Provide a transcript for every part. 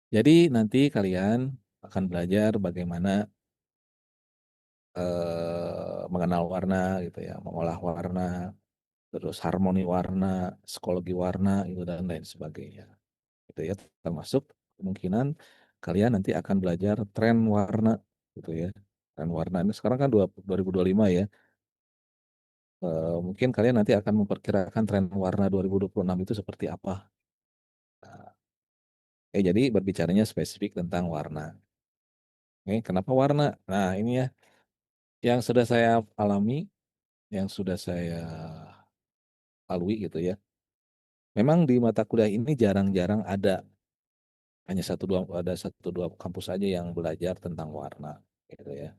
Jadi nanti kalian akan belajar bagaimana mengenal warna gitu ya, mengolah warna, terus harmoni warna, psikologi warna itu dan lain sebagainya. Gitu ya, termasuk kemungkinan kalian nanti akan belajar tren warna gitu ya. Tren warna ini sekarang kan 2025 ya. Mungkin kalian nanti akan memperkirakan tren warna 2026 itu seperti apa. Nah, jadi berbicaranya spesifik tentang warna. Oke, kenapa warna? Nah, ini ya yang sudah saya alami, yang sudah saya lalui gitu ya. Memang di mata kuliah ini jarang-jarang hanya satu dua kampus aja yang belajar tentang warna gitu ya.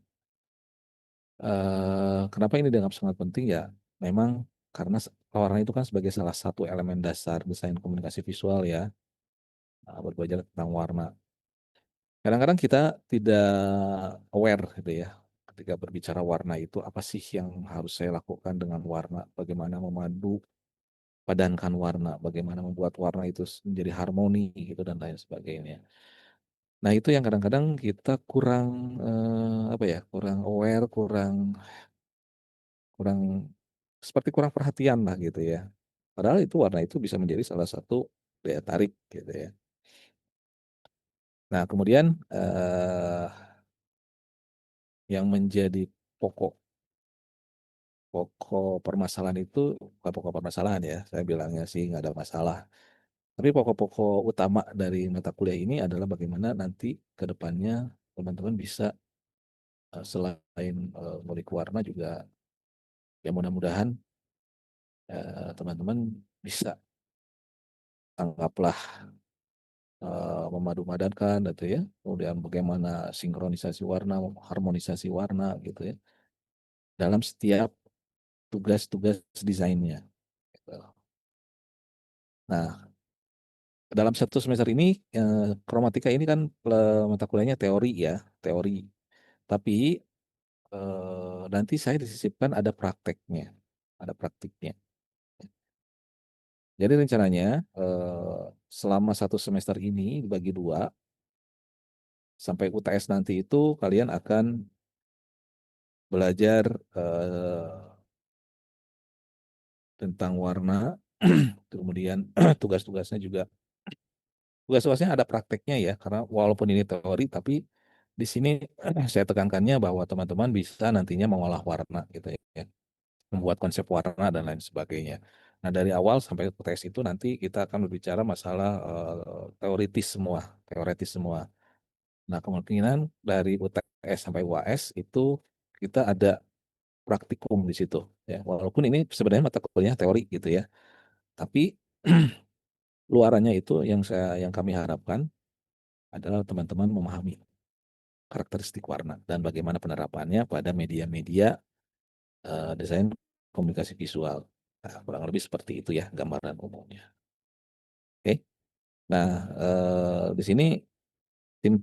Kenapa ini dianggap sangat penting ya? Memang karena warna itu kan sebagai salah satu elemen dasar desain komunikasi visual ya. Berbicara tentang warna. Kadang-kadang kita tidak aware gitu ya. Ketika berbicara warna itu apa sih yang harus saya lakukan dengan warna? Bagaimana padankan warna, bagaimana membuat warna itu menjadi harmoni gitu dan lain sebagainya. Nah, itu yang kadang-kadang kita kurang apa ya, kurang aware, kurang kurang seperti kurang perhatian lah gitu ya. Padahal itu warna itu bisa menjadi salah satu daya tarik gitu ya. Nah, kemudian yang menjadi pokok pokok permasalahan itu bukan pokok permasalahan ya, saya bilangnya sih nggak ada masalah. Tapi pokok-pokok utama dari mata kuliah ini adalah bagaimana nanti ke depannya teman-teman bisa selain ngulik warna juga ya mudah-mudahan teman-teman bisa anggaplah memadu-madankan gitu ya. Kemudian bagaimana sinkronisasi warna, harmonisasi warna gitu ya dalam setiap tugas-tugas desainnya. Gitu. Nah, dalam satu semester ini kromatika ini kan mata kuliahnya teori ya, teori. Tapi nanti saya disisipkan ada prakteknya, ada praktiknya. Jadi rencananya selama satu semester ini dibagi dua, sampai UTS nanti itu kalian akan belajar tentang warna, kemudian tugas-tugasnya ada prakteknya ya, karena walaupun ini teori, tapi di sini saya tekankannya bahwa teman-teman bisa nantinya mengolah warna gitu ya, membuat konsep warna dan lain sebagainya. Nah, dari awal sampai UTS itu nanti kita akan berbicara masalah teoritis semua. Nah, kemungkinan dari UTS sampai UAS itu kita ada praktikum di situ ya. Walaupun ini sebenarnya mata kuliah teori gitu ya. Tapi luarannya itu yang kami harapkan adalah teman-teman memahami karakteristik warna dan bagaimana penerapannya pada media-media desain komunikasi visual. Nah, kurang lebih seperti itu ya gambaran umumnya. Oke. Nah, di sini tim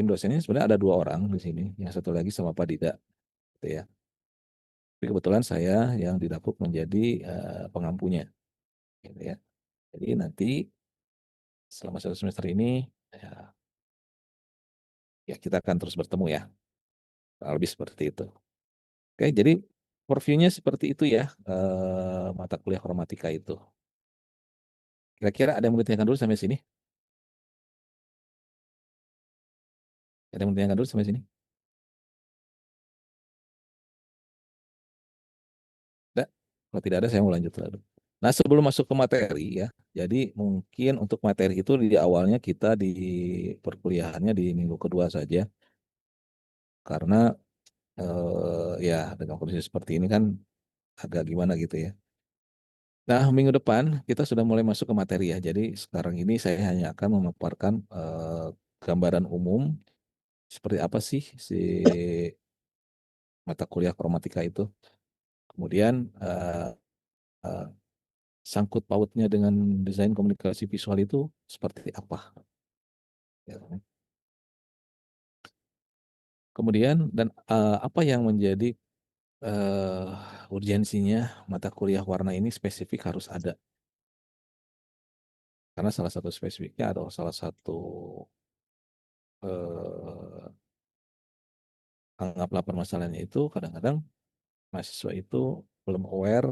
dosennya sebenarnya ada dua orang di sini. Yang satu lagi sama Pak Dida, gitu ya. Tapi kebetulan saya yang didapuk menjadi pengampunya, gitu ya. Jadi nanti selama satu semester ini ya, ya kita akan terus bertemu ya. Kurang lebih seperti itu. Oke, jadi overview-nya seperti itu ya, mata kuliah kromatika itu. Kira-kira ada yang mau ditanyakan dulu sampai sini? Ada yang mau ditanyakan dulu sampai sini? Tidak? Kalau tidak ada, saya mau lanjut lalu. Nah, sebelum masuk ke materi ya, jadi mungkin untuk materi itu di awalnya kita di perkuliahannya di minggu kedua saja, karena ya dengan kondisi seperti ini kan agak gimana gitu ya. Nah, minggu depan kita sudah mulai masuk ke materi ya. Jadi sekarang ini saya hanya akan memaparkan gambaran umum seperti apa sih si mata kuliah kromatika itu. Kemudian eh, sangkut pautnya dengan desain komunikasi visual itu seperti apa. Ya. Kemudian dan apa yang menjadi urgensinya mata kuliah warna ini spesifik harus ada. Karena salah satu spesifiknya atau salah satu eh, anggaplah permasalahannya itu kadang-kadang mahasiswa itu belum aware,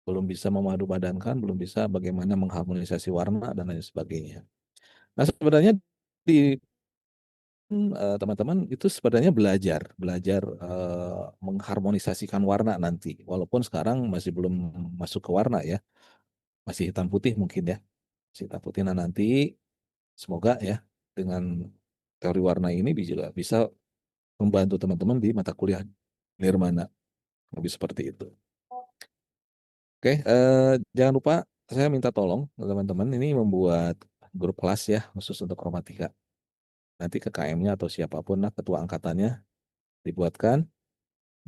belum bisa memadupadankan, belum bisa bagaimana mengharmonisasi warna dan lain sebagainya. Nah, sebenarnya di teman-teman itu sebenarnya belajar, belajar mengharmonisasikan warna nanti. Walaupun sekarang masih belum masuk ke warna ya, masih hitam putih mungkin ya, masih hitam putih. Nah nanti semoga ya dengan teori warna ini juga bisa membantu teman-teman di mata kuliah nirmana, lebih seperti itu. Oke, jangan lupa saya minta tolong teman-teman ini membuat grup kelas ya khusus untuk kromatika. Nanti ke KM-nya atau siapapun lah ketua angkatannya dibuatkan.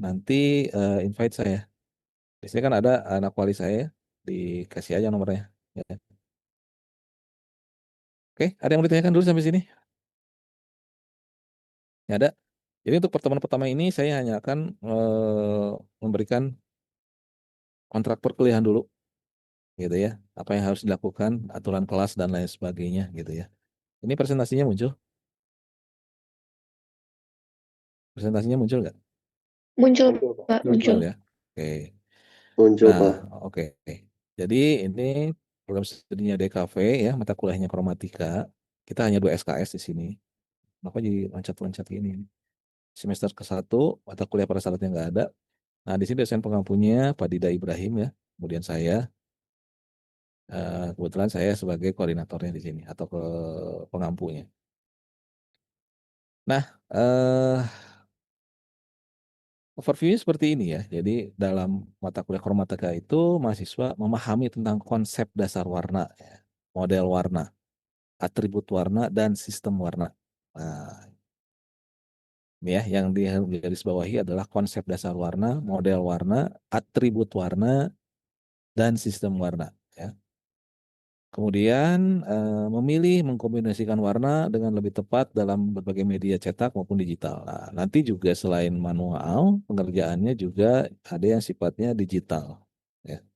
Nanti invite saya. Di sini kan ada anak wali saya, dikasih aja nomornya. Ya. Oke, ada yang mau ditanyakan dulu sampai sini? Ya ada. Jadi untuk pertemuan pertama ini saya hanya akan memberikan kontrak perkuliahan dulu, gitu ya. Apa yang harus dilakukan, aturan kelas dan lain sebagainya, gitu ya. Ini presentasinya muncul? Presentasinya muncul nggak? Muncul, Muncul, Pak. Pak, Muncul muncul. ya. Oke. Muncul, Nah, Pak. oke. Jadi ini program studinya DKV ya, mata kuliahnya kromatika. Kita hanya 2 SKS di sini. Kenapa jadi loncat-loncat gini? Semester ke-1, mata kuliah persyaratnya nggak ada. Nah, di sini dosen pengampunya Pak Dida Ibrahim ya. Kemudian saya, kebetulan saya sebagai koordinatornya di sini atau ke pengampunya. Nah, overview seperti ini ya. Jadi dalam mata kuliah kromatika itu mahasiswa memahami tentang konsep dasar warna, ya, model warna, atribut warna, dan sistem warna. Nah, ini ya yang digarisbawahi adalah konsep dasar warna, model warna, atribut warna, dan sistem warna. Ya. Kemudian memilih mengkombinasikan warna dengan lebih tepat dalam berbagai media cetak maupun digital. Nah, nanti juga selain manual, pengerjaannya juga ada yang sifatnya digital. Ya.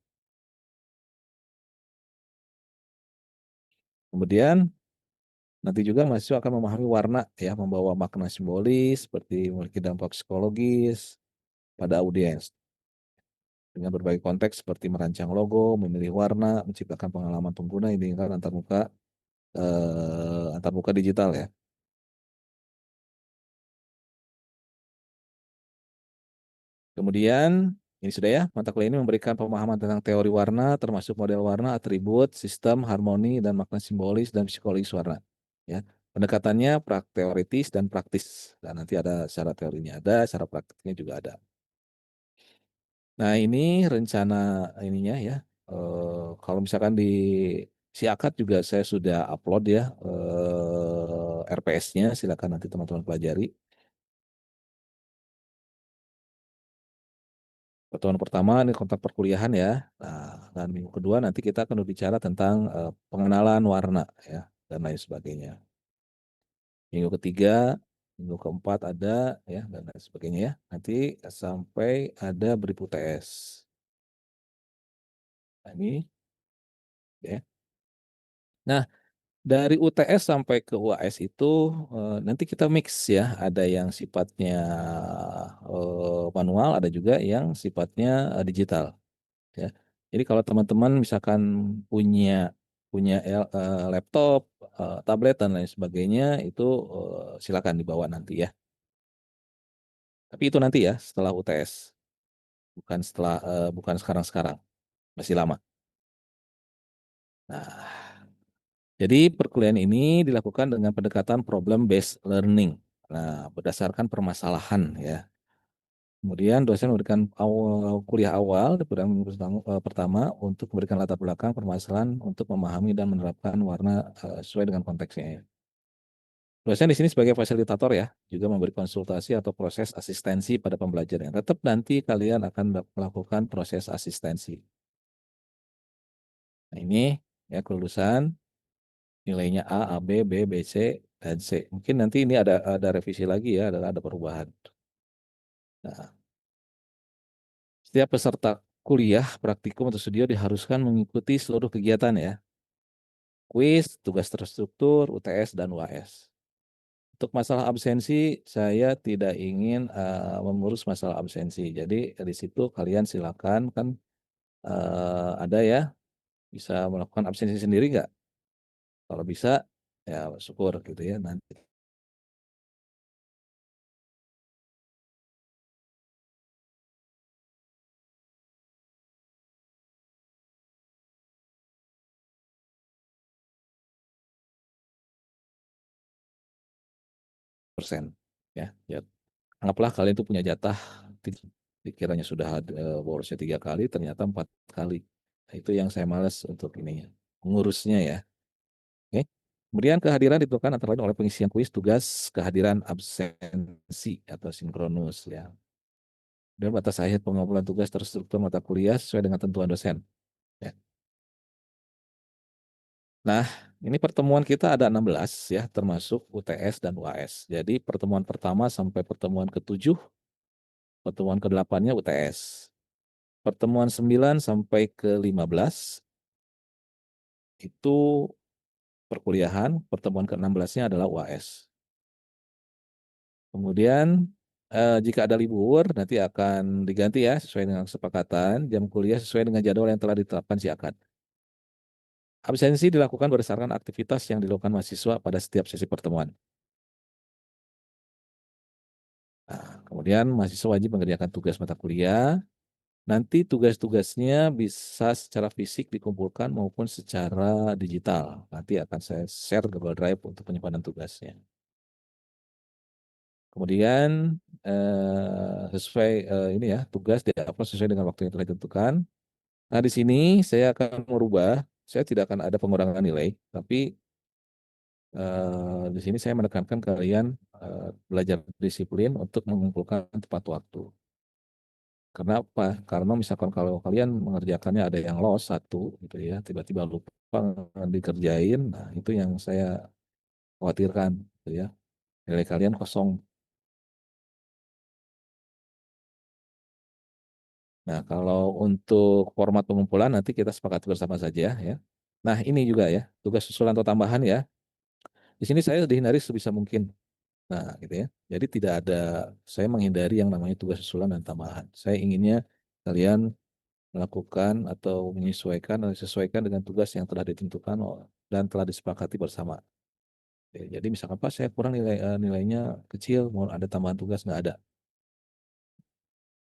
Kemudian nanti juga mahasiswa akan memahami warna ya, membawa makna simbolis seperti memiliki dampak psikologis pada audiens dengan berbagai konteks seperti merancang logo, memilih warna, menciptakan pengalaman pengguna ini kan antar muka digital ya. Kemudian ini sudah ya, mata kuliah ini memberikan pemahaman tentang teori warna, termasuk model warna, atribut, sistem, harmoni, dan makna simbolis dan psikologis warna. Ya, pendekatannya teoritis dan praktis. Dan nanti ada secara teorinya ada, secara praktiknya juga ada. Nah ini rencana ininya ya. Kalau misalkan di si Akad juga saya sudah upload ya RPS-nya, silakan nanti teman-teman pelajari. Pertemuan pertama ini kontak perkuliahan ya. Nah, dan minggu kedua nanti kita akan berbicara tentang pengenalan warna ya dan lain sebagainya. Minggu ketiga, minggu keempat ada ya dan lain sebagainya ya. Nanti sampai ada beripu TS. Nah, ini ya. Nah, dari UTS sampai ke UAS itu nanti kita mix ya. Ada yang sifatnya manual, ada juga yang sifatnya digital. Ya. Jadi kalau teman-teman misalkan punya punya laptop, tablet dan lain sebagainya itu silakan dibawa nanti ya. Tapi itu nanti ya setelah UTS, bukan sekarang-sekarang, masih lama. Nah, jadi perkuliahan ini dilakukan dengan pendekatan problem based learning. Nah, berdasarkan permasalahan ya. Kemudian dosen memberikan kuliah awal di pertama untuk memberikan latar belakang permasalahan untuk memahami dan menerapkan warna sesuai dengan konteksnya. Ya. Dosen di sini sebagai fasilitator ya, juga memberi konsultasi atau proses asistensi pada pembelajaran. Tetap nanti kalian akan melakukan proses asistensi. Nah ini ya kelulusan nilainya A, A, B, B, C, dan C. Mungkin nanti ini ada revisi lagi ya, ada perubahan. Nah, setiap peserta kuliah, praktikum atau studio diharuskan mengikuti seluruh kegiatan ya. kuis, tugas terstruktur, UTS, dan UAS. Untuk masalah absensi, saya tidak ingin mengurus masalah absensi. Jadi di situ kalian silakan kan ada ya, bisa melakukan absensi sendiri nggak? Kalau bisa, ya syukur gitu ya. Nanti persen ya. Ya, anggaplah kalian itu punya jatah dikiranya sudah borosnya 3 kali, ternyata 4 kali. Nah, itu yang saya malas untuk ini mengurusnya ya. Oke. Kemudian kehadiran ditentukan antara lain oleh pengisian kuis, tugas, kehadiran absensi atau sinkronus ya. Dan batas akhir pengumpulan tugas terstruktur mata kuliah sesuai dengan tentuan dosen. Ya. Nah, ini pertemuan kita ada 16 ya, termasuk UTS dan UAS. Jadi pertemuan pertama sampai pertemuan ke-7, pertemuan ke-8-nya UTS. Pertemuan 9 sampai ke-15 itu perkuliahan, pertemuan ke-16-nya adalah UAS. Kemudian jika ada libur nanti akan diganti ya sesuai dengan kesepakatan jam kuliah sesuai dengan jadwal yang telah ditetapkan si akad. Absensi dilakukan berdasarkan aktivitas yang dilakukan mahasiswa pada setiap sesi pertemuan. Nah, kemudian mahasiswa wajib mengerjakan tugas mata kuliah. Nanti tugas-tugasnya bisa secara fisik dikumpulkan maupun secara digital. Nanti akan saya share Google Drive untuk penyimpanan tugasnya. Kemudian sesuai ini ya tugas diupload sesuai dengan waktu yang telah ditentukan. Nah di sini saya akan merubah. Saya tidak akan ada pengurangan nilai, tapi di sini saya menekankan kalian belajar disiplin untuk mengumpulkan tepat waktu. Karena apa? Karena misalkan kalau kalian mengerjakannya ada yang loss satu, gitu ya, tiba-tiba lupa dikerjain, nah itu yang saya khawatirkan, gitu ya. Nilai kalian kosong. Nah, kalau untuk format pengumpulan nanti kita sepakati bersama saja ya. Nah, ini juga ya, tugas susulan atau tambahan ya. Di sini saya dihindari sebisa mungkin. Nah, gitu ya. Jadi tidak ada, saya menghindari yang namanya tugas susulan dan tambahan. Saya inginnya kalian melakukan atau menyesuaikan atau disesuaikan dengan tugas yang telah ditentukan dan telah disepakati bersama. Jadi misalkan Pak saya kurang nilainya kecil, mau ada tambahan tugas nggak ada.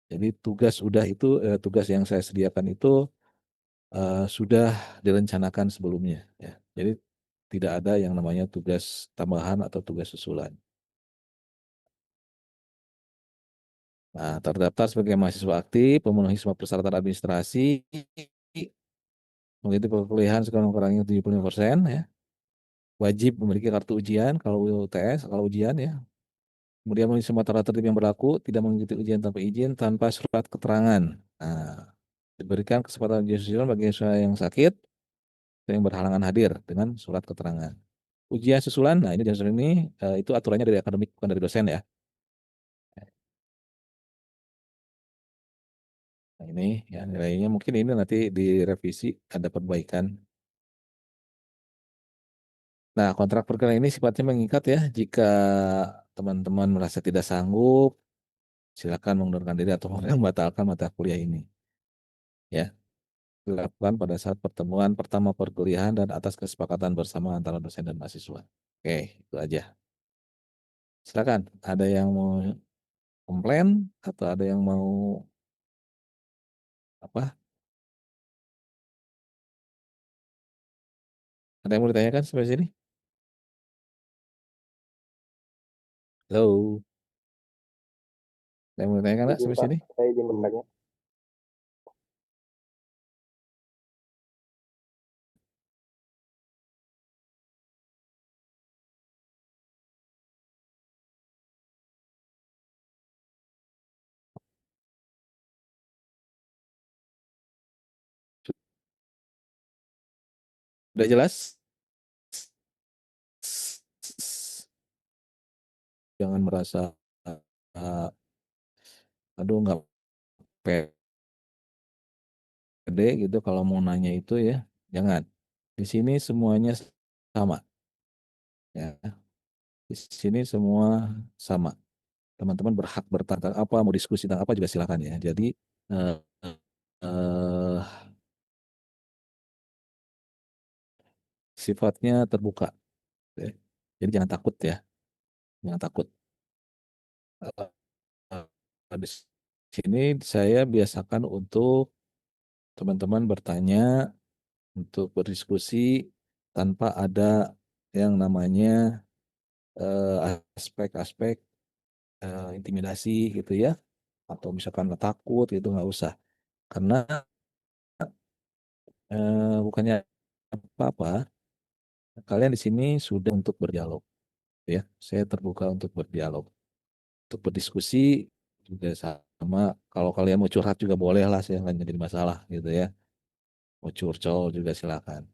Jadi tugas udah itu tugas yang saya sediakan itu sudah direncanakan sebelumnya. Ya. Jadi tidak ada yang namanya tugas tambahan atau tugas susulan. Nah, terdaftar sebagai mahasiswa aktif, memenuhi semua persyaratan administrasi, mengikuti perkuliahan sekarang kurangnya 75% ya. Wajib memiliki kartu ujian kalau UTS, kalau ujian ya. Kemudian memenuhi semua tata tertib yang berlaku, tidak mengikuti ujian tanpa izin, tanpa surat keterangan. Nah, diberikan kesempatan ujian susulan bagi siswa yang sakit, yang berhalangan hadir dengan surat keterangan. Ujian susulan, nah ini ujian susulan ini itu aturannya dari akademik bukan dari dosen ya. Nah ini ya nilainya mungkin ini nanti direvisi ada perbaikan. Nah kontrak perkuliahan ini sifatnya mengikat ya. Jika teman-teman merasa tidak sanggup, silakan mengundurkan diri atau membatalkan mata kuliah ini. Ya, dilakukan pada saat pertemuan pertama perkuliahan dan atas kesepakatan bersama antara dosen dan mahasiswa. Oke, itu aja. Silakan. Ada yang mau komplain atau ada yang mau apa? Ada yang mau ditanyakan sampai sini? Halo, ada yang mau ditanyakan nggak Izin sampai Pak, sini? saya izin bertanya. Udah jelas? Jangan merasa uh, aduh nggak pede gitu kalau mau nanya itu ya. Jangan. Di sini semuanya sama ya. Di sini semua sama. Teman-teman berhak bertanya apa, mau diskusi tentang apa juga silakan ya. Jadi eh, eh, sifatnya terbuka. Ya. Jadi jangan takut ya, jangan takut. Eh, di sini saya biasakan untuk teman-teman bertanya, untuk berdiskusi tanpa ada yang namanya aspek-aspek intimidasi gitu ya, atau misalkan takut gitu nggak usah. Karena bukannya apa-apa, kalian di sini sudah untuk berdialog ya. Saya terbuka untuk berdialog, untuk berdiskusi juga sama. Kalau kalian mau curhat juga boleh lah, saya nggak jadi masalah gitu ya. Mau curcol juga silakan.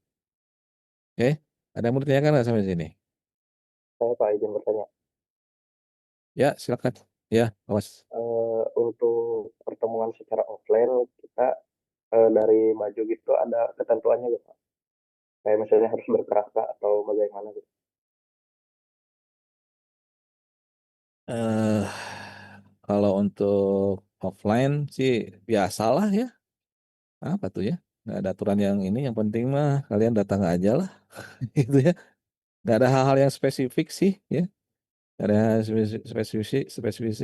Oke, ada yang mau ditanyakan nggak sampai sini? Saya Pak izin bertanya, Ya, silakan. Ya, awas. untuk pertemuan secara offline kita dari maju gitu ada ketentuannya gitu Pak? Kayak misalnya harus berkerasa atau bagaimana gitu. eh Kalau untuk offline sih biasalah ya. Apa tuh ya? Nggak ada aturan yang ini. Yang penting mah kalian datang aja lah, gitu ya. Nggak ada hal-hal yang spesifik sih, ya. Nggak ada spesifik, spesifik,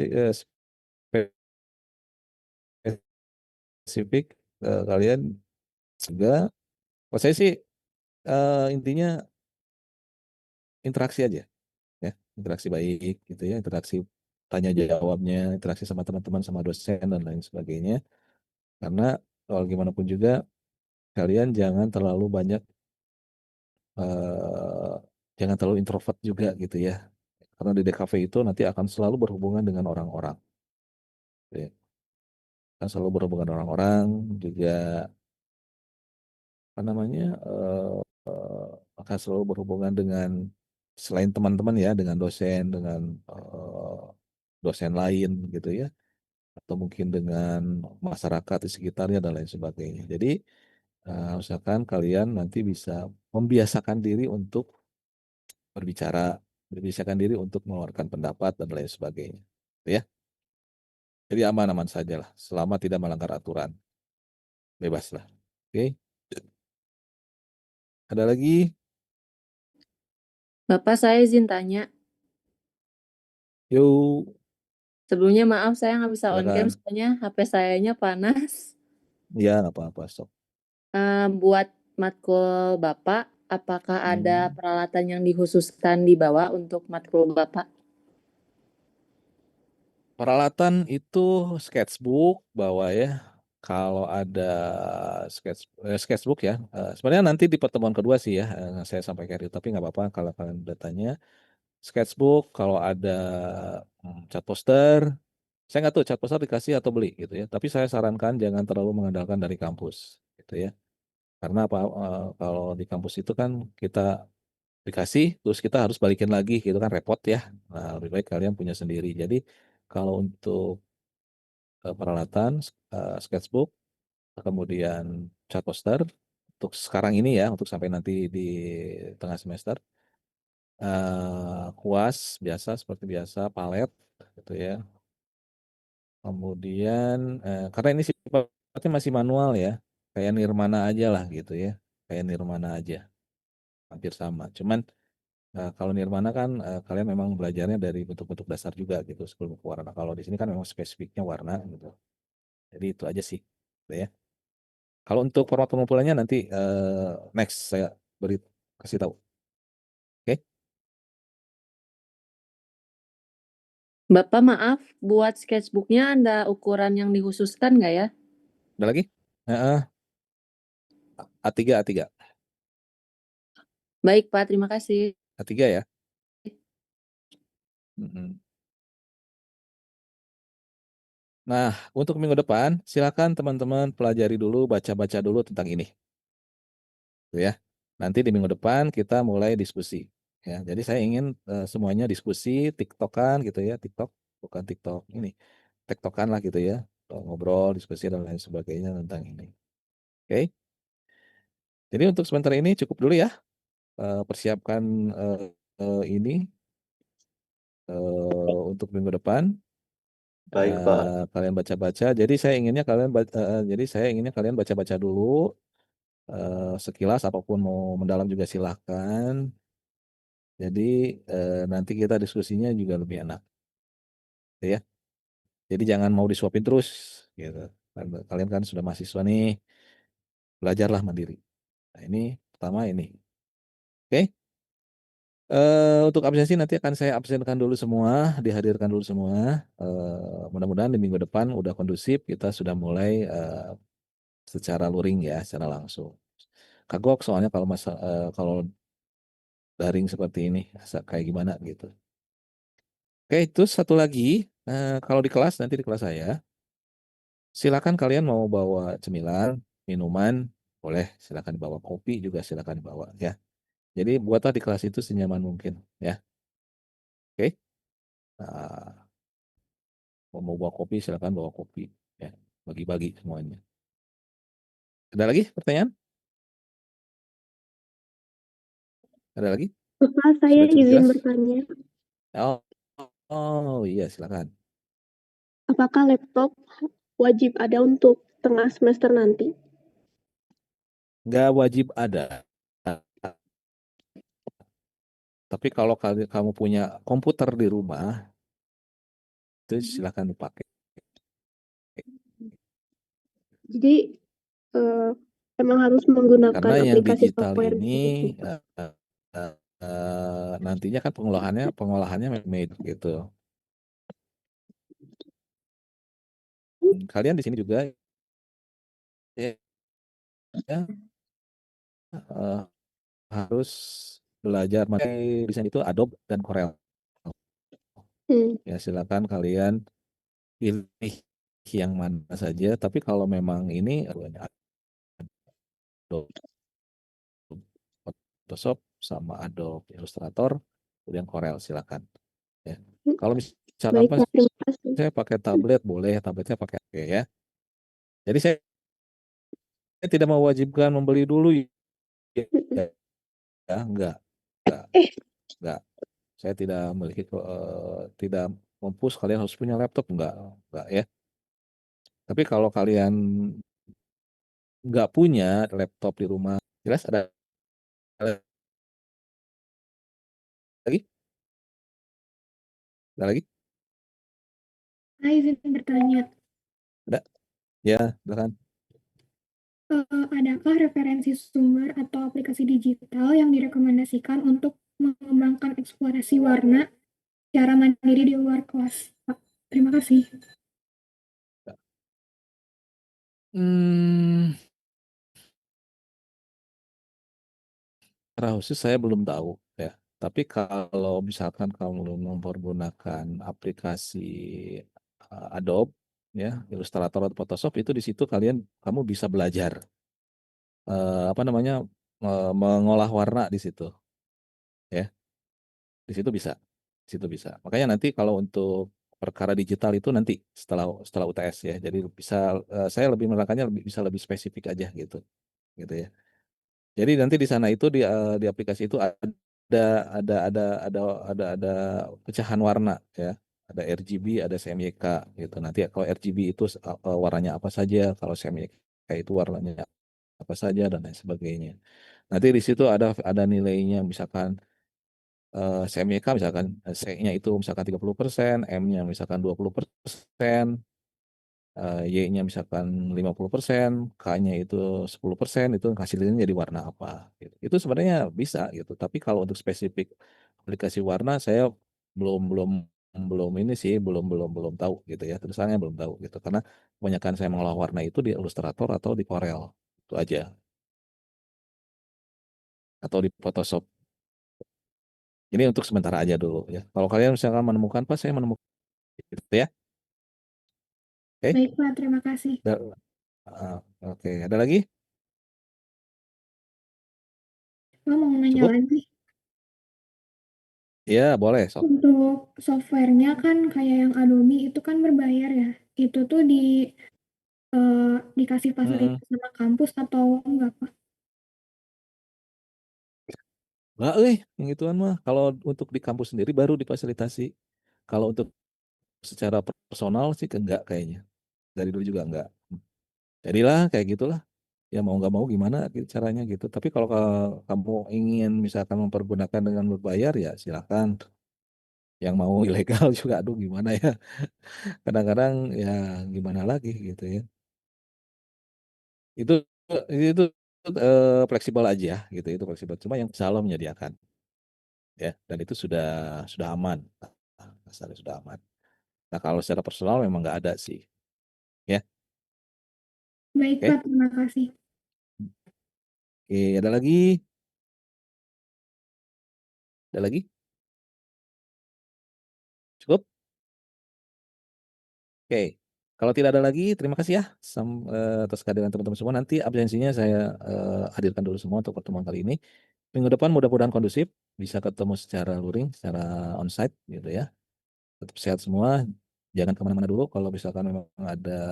spesifik. Kalian juga. Kalau saya sih intinya interaksi aja, ya. Interaksi baik, gitu ya. Interaksi tanya jawabnya, interaksi sama teman-teman, sama dosen dan lain sebagainya. Karena kalau gimana pun juga kalian eh, jangan terlalu introvert juga gitu ya. Karena di DKV itu nanti akan selalu berhubungan dengan orang-orang. Gitu ya. Akan selalu berhubungan dengan orang-orang juga apa namanya akan selalu berhubungan dengan selain teman-teman ya, dengan dosen, dengan dosen lain gitu ya, atau mungkin dengan masyarakat di sekitarnya dan lain sebagainya. Jadi usahakan kalian nanti bisa membiasakan diri untuk berbicara, berbiasakan diri untuk mengeluarkan pendapat dan lain sebagainya. Ya, jadi aman-aman saja lah, selama tidak melanggar aturan, bebas lah. Oke, ada lagi? Bapak, saya izin tanya. Yuk, Sebelumnya maaf saya nggak bisa on cam silakan. soalnya HP sayanya panas. Ya, nggak apa-apa, sok. Buat matkul Bapak, apakah ada Hmm. peralatan yang dikhususkan dibawa untuk matkul Bapak? Peralatan itu sketchbook bawa ya. Kalau ada sketchbook ya. Sebenarnya nanti di pertemuan kedua sih ya saya sampaikan itu, tapi nggak apa-apa kalau kalian udah tanya. Sketchbook, kalau ada cat poster. Saya nggak tahu cat poster dikasih atau beli gitu ya. Tapi saya sarankan jangan terlalu mengandalkan dari kampus gitu ya. Karena apa? Kalau di kampus itu kan kita dikasih, terus kita harus balikin lagi gitu kan repot ya. Nah, lebih baik kalian punya sendiri. Jadi kalau untuk peralatan sketchbook, kemudian cat poster untuk sekarang ini ya, untuk sampai nanti di tengah semester, kuas biasa seperti biasa, palet gitu ya. Kemudian karena ini sifatnya masih manual ya, kayak Nirmana aja lah gitu ya, kayak Nirmana aja, hampir sama. Cuman kalau Nirmana kan kalian memang belajarnya dari bentuk-bentuk dasar juga gitu sebelum ke warna. Kalau di sini kan memang spesifiknya warna gitu. Jadi itu aja sih, gitu ya. Kalau untuk format pengumpulannya nanti next saya beri kasih tahu. Oke, Bapak maaf, buat sketchbooknya ada ukuran yang dikhususkan nggak ya? ada lagi? A3 A3 Baik Pak, terima kasih. A3 ya. Mm-mm. Nah, untuk minggu depan silakan teman-teman pelajari dulu, baca-baca dulu tentang ini, gitu ya. Nanti di minggu depan kita mulai diskusi. Ya, jadi saya ingin semuanya diskusi, TikTokan gitu ya, TikTok bukan TikTok ini, TikTokan lah gitu ya, ngobrol, diskusi dan lain sebagainya tentang ini. Oke, jadi untuk sementara ini cukup dulu ya. persiapkan ini untuk minggu depan. Baik, Pak. Kalian baca-baca. Jadi saya inginnya kalian baca-baca dulu sekilas, apapun mau mendalam juga silahkan. Jadi nanti kita diskusinya juga lebih enak, ya. Jadi jangan mau disuapin terus, gitu. Kalian kan sudah mahasiswa nih, belajarlah mandiri. Nah, ini pertama ini. Oke. Untuk absensi nanti akan saya absenkan dulu semua, dihadirkan dulu semua. Mudah-mudahan di minggu depan udah kondusif, kita sudah mulai secara luring ya, secara langsung. Kagok soalnya kalau daring seperti ini, kayak gimana gitu. Oke, itu satu lagi, kalau di kelas nanti di kelas saya, silakan kalian mau bawa cemilan, minuman, boleh, silakan bawa kopi juga silakan dibawa ya. Jadi buatlah di kelas itu senyaman mungkin ya. Oke. Nah, mau bawa kopi silakan bawa kopi ya. Bagi-bagi semuanya. Ada lagi pertanyaan? Ada lagi? Bapak, saya Sudah cukup izin jelas? bertanya, Oh, oh iya silakan. apakah laptop wajib ada untuk tengah semester nanti? Nggak wajib ada. Tapi kalau kamu punya komputer di rumah, itu silakan dipakai. Jadi eh, emang harus menggunakan Karena yang aplikasi digital software ini gitu. eh, nantinya kan pengolahannya made gitu. Kalian di sini juga ya, ya, eh, harus belajar pakai desain itu Adobe dan Corel. Hmm. Ya silakan kalian pilih yang mana saja. Tapi kalau memang ini Adobe Photoshop sama Adobe Illustrator, kemudian Corel silakan. Ya. Kalau misalkan Baik, pas Pak, terima kasih. saya pakai tablet boleh, tabletnya pakai oke ya. Jadi saya tidak mewajibkan membeli dulu ya, ya enggak, Eh, enggak. Saya tidak memiliki tidak mempush kalian harus punya laptop enggak ya. Tapi kalau kalian nggak punya laptop di rumah, jelas ada lagi, ada lagi, Saya izin bertanya, ada, ya, silakan. adakah referensi sumber atau aplikasi digital yang direkomendasikan untuk mengembangkan eksplorasi warna secara mandiri di luar kelas, Pak? Terima kasih. Hmm, secara khusus saya belum tahu ya. Tapi kalau misalkan kamu mempergunakan aplikasi Adobe ya, Illustrator atau Photoshop itu di situ kamu bisa belajar apa namanya mengolah warna di situ ya. Di situ bisa. Di situ bisa. Makanya nanti kalau untuk perkara digital itu nanti setelah UTS ya. Jadi bisa saya lebih menerangkannya bisa lebih spesifik aja gitu. Gitu ya. Jadi nanti di sana itu di aplikasi itu ada pecahan warna ya. Ada RGB, ada CMYK gitu. Nanti kalau RGB itu warnanya apa saja, kalau CMYK itu warnanya apa saja dan lain sebagainya. Nanti di situ ada nilainya misalkan CMYK misalkan C-nya itu misalkan 30%, M-nya misalkan 20%, Y-nya misalkan 50%, K-nya itu 10%, itu hasilnya jadi warna apa gitu. Itu sebenarnya bisa gitu. Tapi kalau untuk spesifik aplikasi warna saya belum belum belum ini sih belum tahu gitu ya. Terusannya belum tahu gitu karena kebanyakan saya mengolah warna itu di Illustrator atau di Corel. Itu aja. Atau di Photoshop. Ini untuk sementara aja dulu ya. Kalau kalian misalkan menemukan apa saya menemukan gitu ya. Oke. Baik, Pak. Terima kasih. Oke, ada lagi? Pak, mau nanya Cukup? lagi. Iya, boleh, sok. Untuk softwarenya kan kayak yang Adobe itu kan berbayar ya. Itu tuh dikasih Mm-mm. fasilitas sama kampus atau enggak, Pak? Enggak yang gituan mah. Kalau untuk di kampus sendiri baru difasilitasi. Kalau untuk secara personal sih enggak kayaknya. Dari dulu juga enggak. Jadilah kayak gitulah. Ya mau nggak mau gimana gitu caranya gitu. Tapi kalau kamu ingin misalkan mempergunakan dengan berbayar ya silakan. Yang mau ilegal juga aduh gimana ya. Kadang-kadang ya gimana lagi gitu ya. Itu itu fleksibel aja gitu. Itu fleksibel. Cuma yang insya Allah menyediakan ya dan itu sudah aman. Dasarnya sudah aman. Nah kalau secara personal memang nggak ada sih. Ya, Baik, oke. Pak. Terima kasih. Oke, ada lagi? Ada lagi? Cukup? Oke. Kalau tidak ada lagi, terima kasih ya atas kehadiran teman-teman semua. Nanti absensinya saya hadirkan dulu semua untuk pertemuan kali ini. Minggu depan mudah-mudahan kondusif, bisa ketemu secara luring, secara onsite gitu ya. Tetap sehat semua, jangan kemana-mana dulu. Kalau misalkan memang ada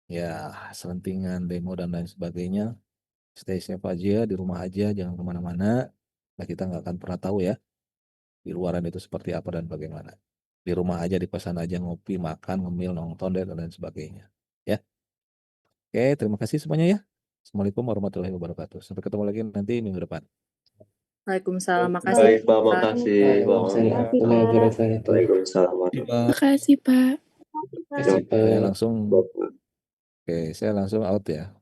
ya selentingan, demo dan lain sebagainya, stay safe aja, di rumah aja, jangan kemana-mana. Nah kita nggak akan pernah tahu ya, di luaran itu seperti apa dan bagaimana. Di rumah aja, di kosan aja, ngopi, makan, ngemil, nonton, dan lain sebagainya. Ya, oke, terima kasih semuanya ya. Assalamualaikum warahmatullahi wabarakatuh. Sampai ketemu lagi nanti minggu depan. Waalaikumsalam. Makasih. Baik, Pak. Pak. Makasih, Pak. Makasih, Pak. Waalaikumsalam. Makasih, Pak. Makasih, Pak. Saya langsung, Bapak. oke, saya langsung out ya.